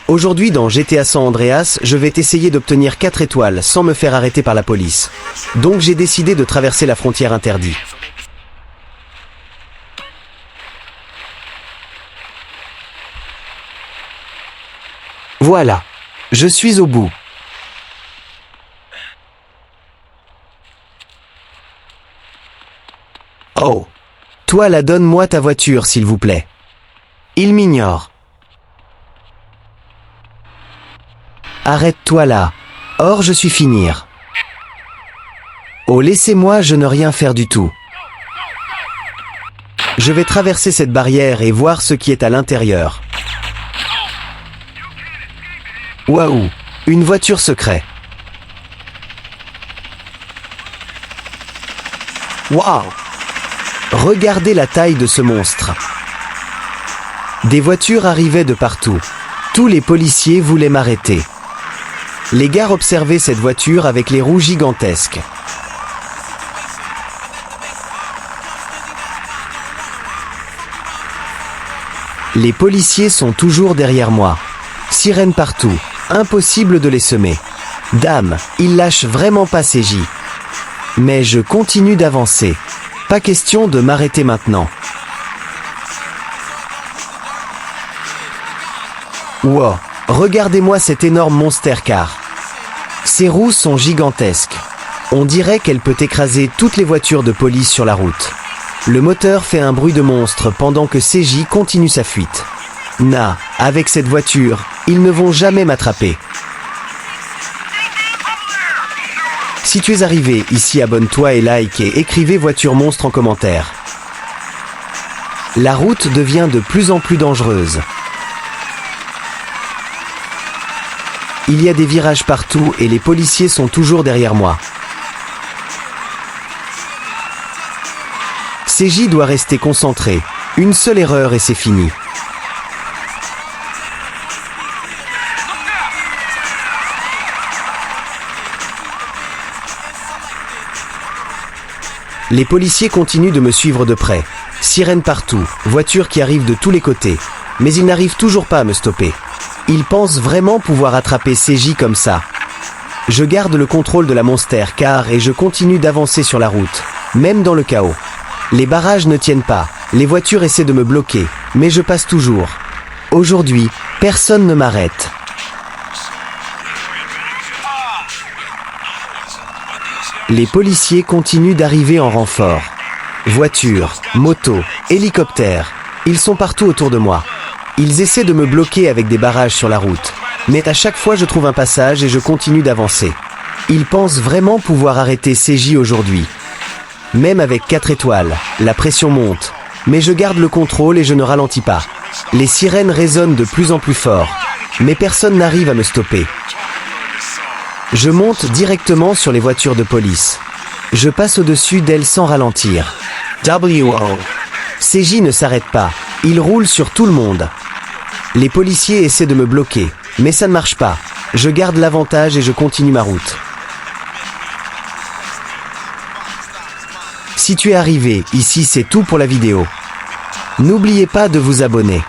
Aujourd'hui dans GTA San Andreas, je vais essayer d'obtenir 4 étoiles sans me faire arrêter par la police. Donc j'ai décidé de traverser la frontière interdite. Voilà, je suis au bout. Oh, toi là, donne-moi ta voiture s'il vous plaît. Il m'ignore. Arrête-toi là. Or je suis finir. Oh, laissez-moi, je ne rien faire du tout. Je vais traverser cette barrière et voir ce qui est à l'intérieur. Waouh, une voiture secrète. Waouh! Regardez la taille de ce monstre. Des voitures arrivaient de partout. Tous les policiers voulaient m'arrêter. Les gars observaient cette voiture avec les roues gigantesques. Les policiers sont toujours derrière moi. Sirènes partout. Impossible de les semer. Dame, ils lâchent vraiment pas CJ. Mais je continue d'avancer. Pas question de m'arrêter maintenant. Wow, regardez-moi cet énorme monster car. Ses roues sont gigantesques. On dirait qu'elle peut écraser toutes les voitures de police sur la route. Le moteur fait un bruit de monstre pendant que CJ continue sa fuite. Avec cette voiture, ils ne vont jamais m'attraper. Si tu es arrivé ici, abonne-toi et like et écrivez voiture monstre en commentaire. La route devient de plus en plus dangereuse. Il y a des virages partout et les policiers sont toujours derrière moi. CJ doit rester concentré. Une seule erreur et c'est fini. Les policiers continuent de me suivre de près. Sirènes partout, voitures qui arrivent de tous les côtés. Mais ils n'arrivent toujours pas à me stopper. Ils pensent vraiment pouvoir attraper CJ comme ça. Je garde le contrôle de la Monster Car et je continue d'avancer sur la route, même dans le chaos. Les barrages ne tiennent pas, les voitures essaient de me bloquer, mais je passe toujours. Aujourd'hui, personne ne m'arrête. Les policiers continuent d'arriver en renfort. Voitures, motos, hélicoptères, ils sont partout autour de moi. Ils essaient de me bloquer avec des barrages sur la route. Mais à chaque fois je trouve un passage et je continue d'avancer. Ils pensent vraiment pouvoir arrêter CJ aujourd'hui. Même avec 4 étoiles, la pression monte. Mais je garde le contrôle et je ne ralentis pas. Les sirènes résonnent de plus en plus fort. Mais personne n'arrive à me stopper. Je monte directement sur les voitures de police. Je passe au-dessus d'elles sans ralentir. WO. CJ ne s'arrête pas. Il roule sur tout le monde. Les policiers essaient de me bloquer, mais ça ne marche pas. Je garde l'avantage et je continue ma route. Si tu es arrivé, ici c'est tout pour la vidéo. N'oubliez pas de vous abonner.